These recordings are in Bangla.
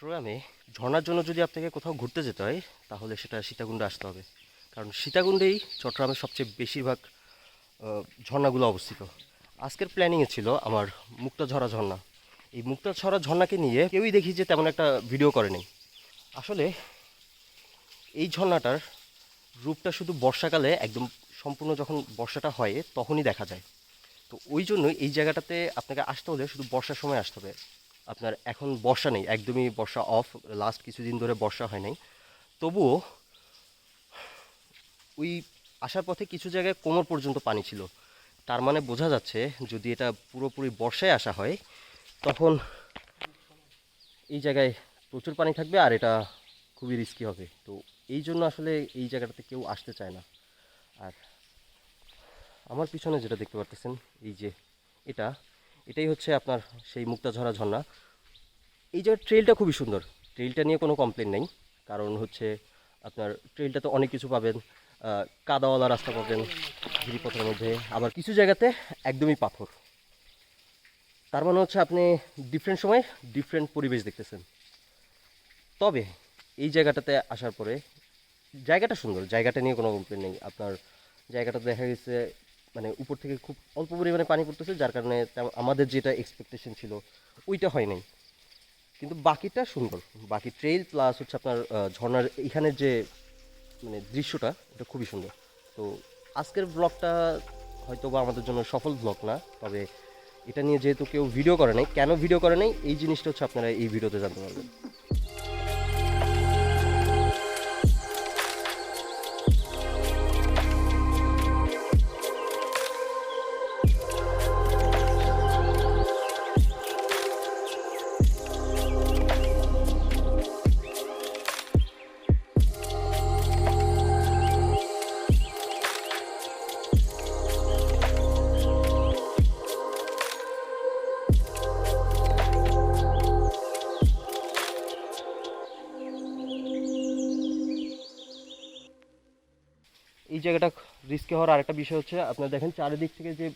চট্টগ্রামে ঝর্ণার জন্য যদি আপনাকে কোথাও ঘুরতে যেতে হয় তাহলে সেটা সীতাকুণ্ডে আসতে হবে, কারণ সীতাকুণ্ডেই চট্টগ্রামের সবচেয়ে বেশিরভাগ ঝর্ণাগুলো অবস্থিত। আজকের প্ল্যানিংয়ে ছিল আমার মুক্তাঝরা ঝর্ণা। এই মুক্তাঝরা ঝর্ণাকে নিয়ে কেউই দেখি যে তেমন একটা ভিডিও করেনি। আসলে এই ঝর্ণাটার রূপটা শুধু বর্ষাকালে একদম সম্পূর্ণ যখন বর্ষাটা হয় তখনই দেখা যায়। তো ওই জন্যই এই জায়গাটাতে আপনাকে আসতে হলে শুধু বর্ষার সময় আসতে হবে। আপনার এখন বর্ষা নেই, একদমই বর্ষা অফ, লাস্ট কিছুদিন ধরে বর্ষা হয় নাই। তবুও ওই আসার পথে কিছু জায়গায় কোমর পর্যন্ত পানি ছিল। তার মানে বোঝা যাচ্ছে যদি এটা পুরোপুরি বর্ষায় আসা হয় তখন এই জায়গায় প্রচুর পানি থাকবে আর এটা খুবই রিস্কি হবে। তো এই জন্য আসলে এই জায়গাটাতে কেউ আসতে চায় না। আর আমার পিছনে যেটা দেখতে পারতেছেন এই যে এটাই হচ্ছে আপনার সেই মুক্তাঝরা ঝর্ণা। এই জায়গার ট্রেলটা খুবই সুন্দর, ট্রেলটা নিয়ে কোনো কমপ্লেন নেই। কারণ হচ্ছে আপনার ট্রেলটাতে অনেক কিছু পাবেন, কাদাওয়ালা রাস্তা পাবেন ঝিরিপথের মধ্যে, আবার কিছু জায়গাতে একদমই পাথর। তার মানে হচ্ছে আপনি ডিফারেন্ট সময় ডিফারেন্ট পরিবেশ দেখতেছেন। তবে এই জায়গাটাতে আসার পরে জায়গাটা সুন্দর, জায়গাটা নিয়ে কোনো কমপ্লেন নেই। আপনার জায়গাটা দেখা গেছে মানে উপর থেকে খুব অল্প পরিমাণে পানি পড়তেছে, যার কারণে আমাদের যেটা এক্সপেকটেশন ছিল ওইটা হয় নাই। কিন্তু বাকিটা সুন্দর, বাকি ট্রেইল প্লাস হচ্ছে আপনার ঝর্ণার এখানের যে মানে দৃশ্যটা এটা খুবই সুন্দর। তো আজকের ব্লগটা হয়তো বা আমাদের জন্য সফল ব্লগ না, তবে এটা নিয়ে যেহেতু কেউ ভিডিও করে নাই, কেন ভিডিও করে নাই এই জিনিসটা হচ্ছে আপনারা এই ভিডিওতে জানতে পারবেন। এই জায়গাটা রিস্কি হওয়ার আরেকটা বিষয় হচ্ছে আপনার দেখেন চারিদিক থেকে যে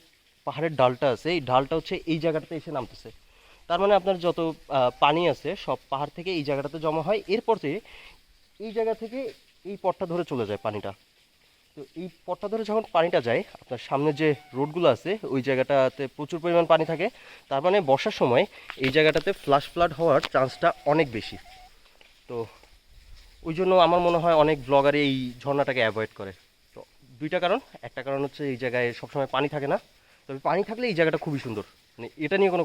পাহাড়ের ঢালটা আছে, এই ঢালটা হচ্ছে এই জায়গাটাতে এসে নামতেছে। তার মানে আপনার যত পানি আছে সব পাহাড় থেকে এই জায়গাটাতে জমা হয়, এরপর থেকে এই জায়গা থেকে এই পথটা ধরে চলে যায় পানিটা। তো এই পথটা ধরে যখন পানিটা যায় আপনার সামনে যে রোডগুলো আছে ওই জায়গাটাতে প্রচুর পরিমাণ পানি থাকে। তার মানে বর্ষার সময় এই জায়গাটাতে ফ্লাড হওয়ার চান্সটা অনেক বেশি। তো ওই জন্য আমার মনে হয় অনেক ব্লগারই এই ঝর্ণাটাকে অ্যাভয়েড করে। তো দুইটা কারণ, একটা কারণ হচ্ছে এই জায়গায় সবসময় পানি থাকে না, তবে পানি থাকলে এই জায়গাটা খুবই সুন্দর, মানে এটা নিয়ে কোনো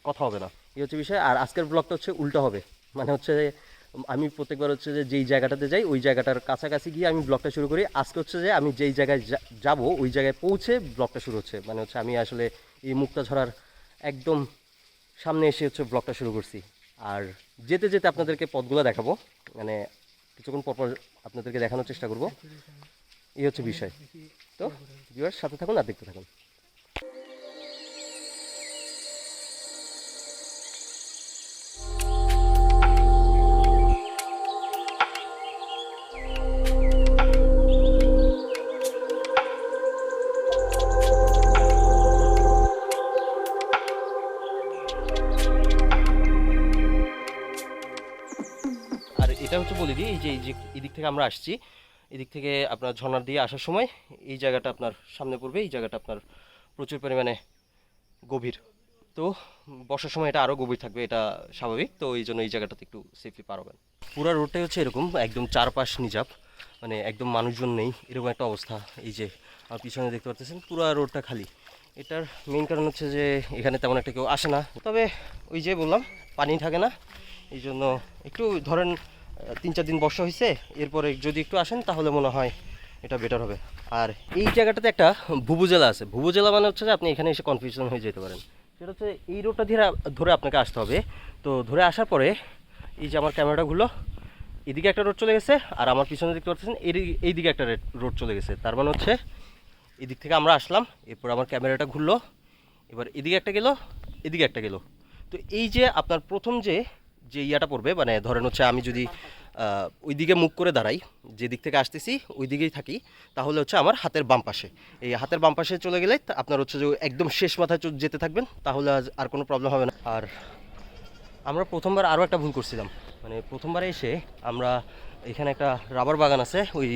কথা হবে না, এই হচ্ছে বিষয়। আর আজকের ব্লগটা হচ্ছে উল্টো হবে, মানে হচ্ছে আমি প্রত্যেকবার হচ্ছে যে যেই জায়গাটাতে যাই ওই জায়গাটার কাছাকাছি গিয়ে আমি ব্লগটা শুরু করি। আজকে হচ্ছে যে আমি যেই জায়গায় যাব ওই জায়গায় পৌঁছে ব্লগটা শুরু হচ্ছে, মানে হচ্ছে আমি আসলে এই মুক্তাঝরার একদম সামনে এসে হচ্ছে ব্লগটা শুরু করছি। আর যেতে যেতে আপনাদেরকে পথগুলো দেখাবো, মানে কিছুক্ষণ পরপর আপনাদেরকে দেখানোর চেষ্টা করব, এই হচ্ছে বিষয়। তো ভিউয়ার্স সাথে থাকুন আর দেখতে থাকুন। আর এটা হচ্ছে বলে দিই, এই যে এদিক থেকে আমরা আসছি, এদিক থেকে আপনার ঝর্ণার দিয়ে আসার সময় এই জায়গাটা আপনার সামনে পড়বে, এই জায়গাটা আপনার প্রচুর পরিমাণে গভীর। তো বর্ষার সময় এটা আরও গভীর থাকবে, এটা স্বাভাবিক। তো এই জন্য এই জায়গাটাতে একটু সেফলি পার হবেন। পুরো রোডটাই হচ্ছে এরকম একদম চারপাশ নিজাব, মানে একদম মানুষজন নেই এরকম একটা অবস্থা। এই যে আমার পিছনে দেখতে পাচ্ছেন পুরো রোডটা খালি। এটার মেইন কারণ হচ্ছে যে এখানে তেমন একটা কেউ আসে না, তবে ওই যে বললাম পানি থাকে না, এই জন্য একটু ধরেন 3-4 দিন বর্ষা হয়েছে, এরপরে যদি একটু আসেন তাহলে মনে হয় এটা বেটার হবে। আর এই জায়গাটাতে একটা ভুবুজেলা আছে, ভুবুজেলা মানে হচ্ছে যে আপনি এখানে এসে কনফিউশন হয়ে যেতে পারেন। সেটা হচ্ছে এই রোডটা ধরে আপনাকে আসতে হবে। তো ধরে আসার পরে এই যে আমার ক্যামেরাটা ঘুরলো, এদিকে একটা রোড চলে গেছে, আর আমার পিছনে দেখতে পাচ্ছেন এইদিকে একটা রোড চলে গেছে। তার মানে হচ্ছে এদিক থেকে আমরা আসলাম, এরপর আমার ক্যামেরাটা ঘুরলো, এবার এদিকে একটা গেল, এদিকে একটা গেল। তো এই যে আপনার প্রথম যে ইয়াটা পড়বে, মানে ধরেন হচ্ছে আমি যদি ওই দিকে মুখ করে দাঁড়াই, যে দিক থেকে আসতেছি ওই দিকেই থাকি, তাহলে হচ্ছে আমার হাতের বাম পাশে, এই হাতের বাম পাশে চলে গেলে আপনার হচ্ছে যে একদম শেষ মাথায় যেতে থাকবেন, তাহলে আর কোনো প্রবলেম হবে না। আর আমরা প্রথমবার আরও একটা ভুল করছিলাম, মানে প্রথমবারে এসে আমরা এখানে একটা রাবার বাগান আছে, ওই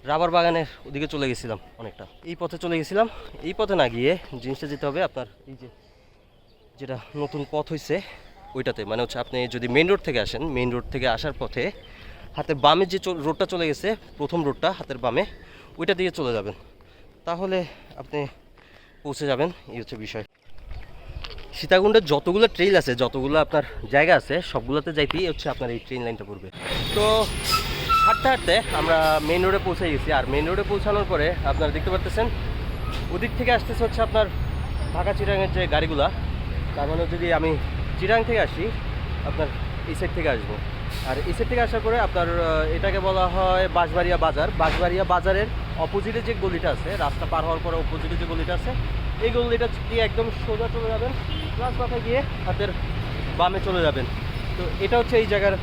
রাবার বাগানের ওদিকে চলে গেছিলাম অনেকটা, এই পথে চলে গেছিলাম। এই পথে না গিয়ে জিনিসটা যেতে হবে আপনার এই যে যেটা নতুন পথ হয়েছে ওইটাতে, মানে হচ্ছে আপনি যদি মেইন রোড থেকে আসেন, মেইন রোড থেকে আসার পথে হাতের বামে যে রোডটা চলে গেছে, প্রথম রোডটা হাতের বামে, ওইটা দিয়ে চলে যাবেন, তাহলে আপনি পৌঁছে যাবেন। এই হচ্ছে বিষয়। সীতাকুণ্ডের যতগুলো ট্রেইল আছে, যতগুলো আপনার জায়গা আছে, সবগুলোতে যাইতেই হচ্ছে আপনার এই ট্রেন লাইনটা পড়বে। তো হাঁটতে হাঁটতে আমরা মেইন রোডে পৌঁছে গেছি। আর মেইন রোডে পৌঁছানোর পরে আপনারা দেখতে পারতেছেন ওদিক থেকে আসতেছে হচ্ছে আপনার ঢাকা চিটাগাংয়ের যে গাড়িগুলা। তার মানে যদি আমি চিটাগাং থেকে আসি, আপনার এই সাইড থেকে আসবো। আর এই সাইড থেকে আসার পরে আপনার এটাকে বলা হয় বাঁশবাড়িয়া বাজার। বাঁশবাড়িয়া বাজারের অপোজিটে যে গলিটা আছে, রাস্তা পার হওয়ার পরে অপোজিটে যে গলিটা আছে, এই গলিটা দিয়ে একদম সোজা চলে যাবেন, প্লাস মাথায় গিয়ে হাতের বামে চলে যাবেন। তো এটা হচ্ছে এই জায়গার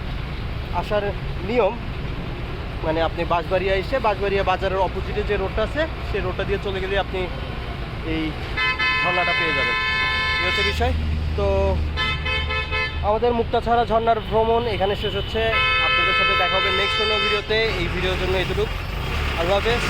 আসার নিয়ম। মানে আপনি বাঁশবাড়িয়া এসে বাঁশবাড়িয়া বাজারের অপোজিটে যে রোডটা আছে, সেই রোডটা দিয়ে চলে গেলে আপনি এই ঝর্ণাটা পেয়ে যাবেন। এই হচ্ছে বিষয়। তো আমাদের মুক্তাছড়া ঝর্ণার ভ্রমণ এখানে শেষ হচ্ছে। আপনাদের সাথে দেখা হবে নেক্সট কোনো ভিডিওতে। এই ভিডিওর জন্য এতটুকু। আল্লাহ হাফেজ।